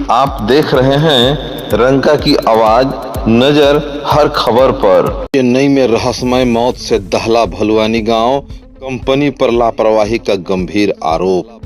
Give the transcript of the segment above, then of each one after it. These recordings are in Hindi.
आप देख रहे हैं रंका की आवाज, नजर हर खबर पर। चेन्नई में रहस्यमय मौत से दहला भलुआनी गांव, कंपनी पर लापरवाही का गंभीर आरोप।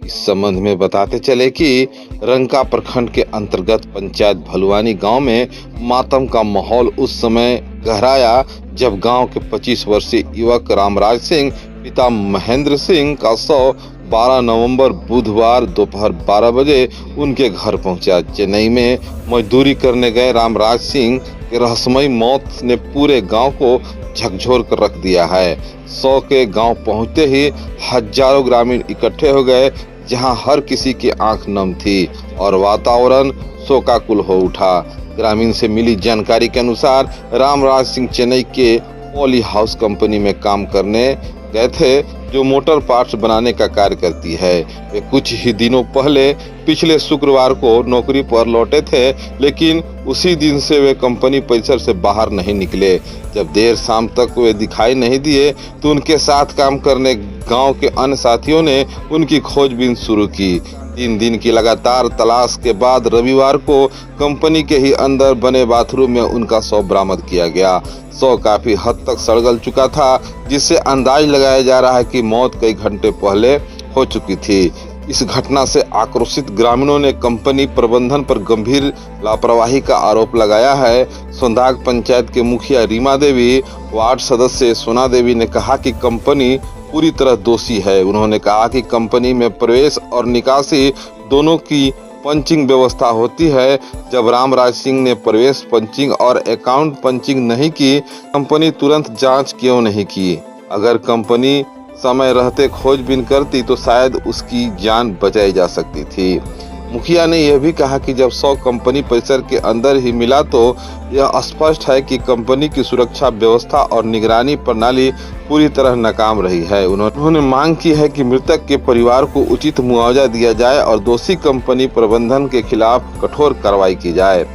इस संबंध में बताते चले कि रंका प्रखंड के अंतर्गत पंचायत भलुआनी गांव में मातम का माहौल उस समय गहराया जब गांव के 25 वर्षीय युवक रामराज सिंह पिता महेंद्र सिंह का शव 12 नवंबर बुधवार दोपहर 12 बजे उनके घर पहुंचा। चेन्नई में मजदूरी करने गए रामराज सिंह की रहस्यमय मौत ने पूरे गांव को झकझोर कर रख दिया है। शव के गांव पहुंचते ही हजारों ग्रामीण इकट्ठे हो गए, जहां हर किसी की आंख नम थी और वातावरण शोकाकुल हो उठा। ग्रामीण से मिली जानकारी के अनुसार रामराज सिंह चेन्नई के पॉली हाउस कंपनी में काम करने गए थे, जो मोटर पार्ट्स बनाने का कार्य करती है। वे कुछ ही दिनों पहले पिछले शुक्रवार को नौकरी पर लौटे थे, लेकिन उसी दिन से वे कंपनी परिसर से बाहर नहीं निकले। जब देर शाम तक वे दिखाई नहीं दिए तो उनके साथ काम करने गांव के अन्य साथियों ने उनकी खोजबीन शुरू की। 3 दिन की लगातार तलाश के बाद रविवार को कंपनी के ही अंदर बने बाथरूम में उनका शव बरामद किया गया। शव काफी हद तक सड़गल चुका था, जिससे अंदाज लगाया जा रहा है कि मौत कई घंटे पहले हो चुकी थी। इस घटना से आक्रोशित ग्रामीणों ने कंपनी प्रबंधन पर गंभीर लापरवाही का आरोप लगाया है। सोंधाग पंचायत के मुखिया रीमा देवी, वार्ड सदस्य सोना देवी ने कहा कि कंपनी पूरी तरह दोषी है। उन्होंने कहा कि कंपनी में प्रवेश और निकासी दोनों की पंचिंग व्यवस्था होती है। जब रामराज सिंह ने प्रवेश पंचिंग और अकाउंट पंचिंग नहीं की, कंपनी तुरंत जांच क्यों नहीं की? अगर कंपनी समय रहते खोजबीन करती तो शायद उसकी जान बचाई जा सकती थी। मुखिया ने यह भी कहा कि जब शव कंपनी परिसर के अंदर ही मिला तो यह स्पष्ट है कि कंपनी की सुरक्षा व्यवस्था और निगरानी प्रणाली पूरी तरह नाकाम रही है। उन्होंने मांग की है कि मृतक के परिवार को उचित मुआवजा दिया जाए और दोषी कंपनी प्रबंधन के खिलाफ कठोर कार्रवाई की जाए।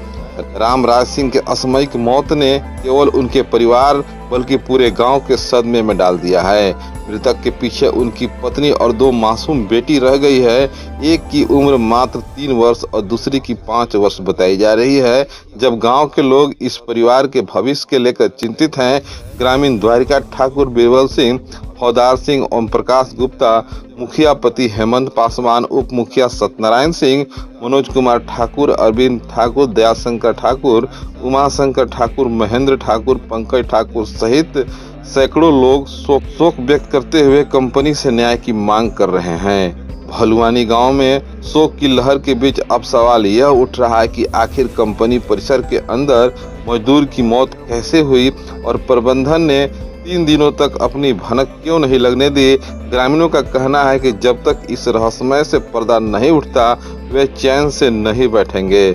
रामराज सिंह के असामयिक मौत ने केवल उनके परिवार बल्कि पूरे गांव के सदमे में डाल दिया है। मृतक के पीछे उनकी पत्नी और 2 मासूम बेटी रह गई है। एक की उम्र मात्र 3 वर्ष और दूसरी की 5 वर्ष बताई जा रही है। जब गांव के लोग इस परिवार के भविष्य के लेकर चिंतित हैं, ग्रामीण द्वारिका ठाकुर, बीरबल सिंह, फौदार सिंह, ओम प्रकाश गुप्ता, मुखिया पति हेमंत पासवान, उप मुखिया सत्यनारायण सिंह, मनोज कुमार ठाकुर, अरविंद ठाकुर, दयाशंकर ठाकुर, उमाशंकर ठाकुर, महेंद्र ठाकुर, पंकज ठाकुर सहित सैकड़ों लोग शोक व्यक्त करते हुए कंपनी से न्याय की मांग कर रहे हैं। भलुआनी गांव में शोक की लहर के बीच अब सवाल यह उठ रहा है कि आखिर कंपनी परिसर के अंदर मजदूर की मौत कैसे हुई और प्रबंधन ने 3 दिनों तक अपनी भनक क्यों नहीं लगने दी। ग्रामीणों का कहना है कि जब तक इस रहस्यमय से पर्दा नहीं उठता वे चैन से नहीं बैठेंगे।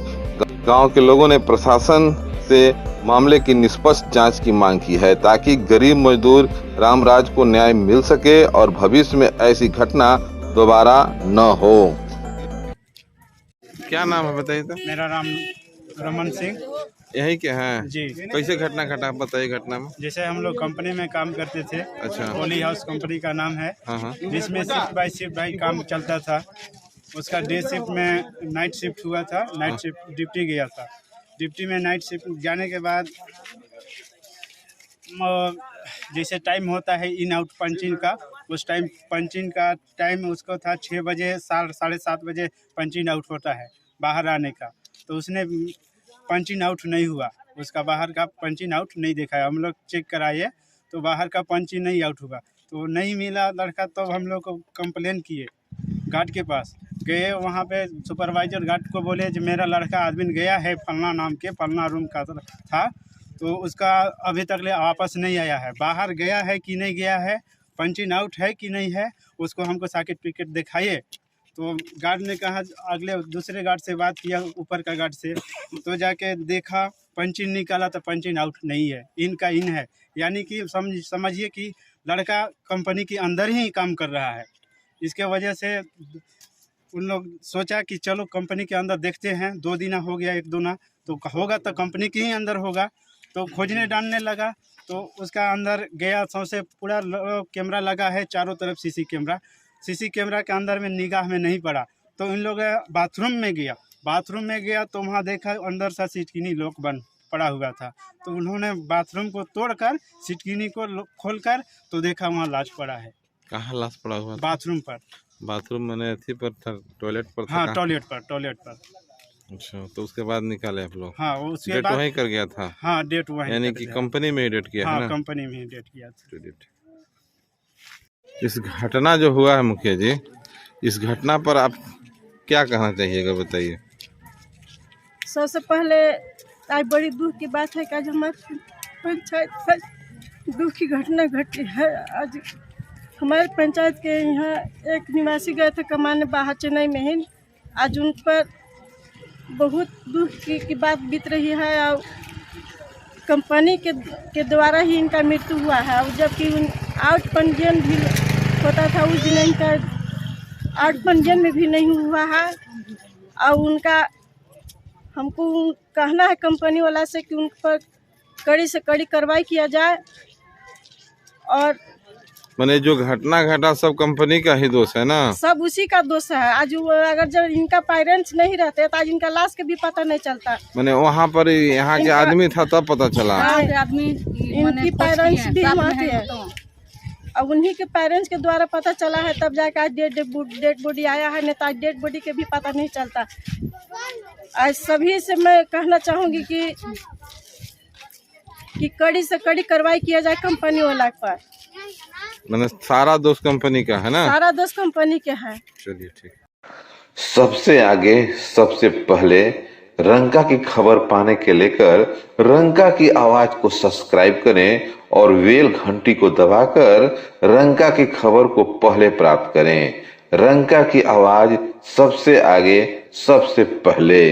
गांव के लोगों ने प्रशासन से मामले की निष्पक्ष जांच की मांग की है, ताकि गरीब मजदूर रामराज को न्याय मिल सके और भविष्य में ऐसी घटना दोबारा न हो। क्या नाम है बताइए तो? मेरा नाम रमन सिंह। यही के हैं जी। कैसे घटना घटा, बताइए घटना में। जैसे हम लोग कंपनी में काम करते थे। अच्छा। पॉली हाउस कंपनी का नाम है। हाँ। जिसमें शिफ्ट बाय शिफ्ट भाई काम चलता था। उसका डे शिफ्ट में नाइट शिफ्ट हुआ था। नाइट शिफ्ट ड्यूटी गया था। ड्यूटी में नाइट शिफ्ट जाने के बाद जैसे टाइम होता है इन आउट पंचिंग का, उस टाइम पंचिंग का टाइम उसको था 6 बजे, 7:30 बजे पंचिंग आउट होता है बाहर आने का। तो उसने पंचिंग आउट नहीं हुआ, उसका बाहर का पंचिंग आउट नहीं देखा। हम लोग चेक कराए तो बाहर का पंचिंग नहीं आउट हुआ, तो नहीं मिला लड़का। तो हम लोग को कंप्लेन किए, गार्ड के पास गए। वहाँ पे सुपरवाइजर गार्ड को बोले जो मेरा लड़का आदमी गया है फलना नाम के, फलना रूम का था, तो उसका अभी तक ले वापस नहीं आया है। बाहर गया है कि नहीं गया है, पंचिंग आउट है कि नहीं है, उसको हमको सर्टिफिकेट दिखाइए। तो गार्ड ने कहा, अगले दूसरे गार्ड से बात किया, ऊपर का गार्ड से, तो जाके देखा पंचिंग निकाला तो पंचिंग आउट नहीं है, इन का इन है। यानी कि समझिए कि लड़का कंपनी के अंदर ही काम कर रहा है। इसके वजह से उन लोग सोचा कि चलो कंपनी के अंदर देखते हैं। 2 दिन हो गया, 1-2 ना तो होगा तो कंपनी के ही अंदर होगा। तो खोजने डालने लगा तो उसका अंदर गया, सौंसे पूरा कैमरा लगा है चारों तरफ, सीसी कैमरा के अंदर में निगाह में नहीं पड़ा। तो इन लोग बाथरूम में गया, बाथरूम में गया तो वहाँ देखा अंदर से सिटकिनी लॉक बंद पड़ा हुआ था, तो उन्होंने बाथरूम को तोड़कर सिटकिनी को खोलकर तो देखा वहाँ लाश पड़ा है। कहाँ लाश पड़ा हुआ था? बाथरूम पर। बाथरूम मैंने अथी पर था, टॉयलेट पर था? हाँ, टॉयलेट पर। अच्छा, तो उसके बाद निकाले आप लोग? हाँ, उसके डेट बाद वहीं कर गया था? हाँ, डेट वहीं यानी कर कि दिया। कंपनी में ही डेट किया है हाँ, ना? कंपनी में ही डेट किया था। चलिए ठीक। इस घटना जो हुआ है मुखिया जी, इस घटना पर आप क्या कहना चाहिएगा, बताइए। सबसे पहले आज बड़ी दुख की बात है कि आज हमारे पंचायत पर दुख की घटना घटी है। आज हमारे पंचायत के यहाँ एक निवासी गए थे कमाने बाहर चेन्नई में ही। आज उन पर बहुत दुख की बात बीत रही है और कंपनी के द्वारा ही इनका मृत्यु हुआ है। और जबकि आउट पंजीयन भी होता था, उस दिन इनका आउट पंजीयन में भी नहीं हुआ है। और उनका हमको कहना है कंपनी वाला से कि उन पर कड़ी से कड़ी कार्रवाई किया जाए। और मैंने जो घटना घटा सब कंपनी का ही दोष है ना? सब उसी का दोष है। आज अगर जब इनका पेरेंट्स नहीं रहते तो आज इनका लाश के भी पता नहीं चलता। मैंने वहाँ पर यहाँ के आदमी था तब पता चला? आदमी इनकी पेरेंट्स भी वहाँ के हैं और उन्हीं के पेरेंट्स के द्वारा पता चला है, तब जाकर आज डेड बॉडी आया है, नहीं तो आज डेड बॉडी के भी पता नहीं चलता। आज सभी से मैं कहना चाहूँगी कि कड़ी से कड़ी कार्रवाई किया जाए कंपनी वाला पर। मैंने सारा दोष कंपनी का है ना? सारा दोष कंपनी के है। चलिए ठीक। सबसे आगे सबसे पहले रंका की खबर पाने के लेकर रंका की आवाज को सब्सक्राइब करें और बेल घंटी को दबाकर रंका की खबर को पहले प्राप्त करें। रंका की आवाज सबसे आगे सबसे पहले।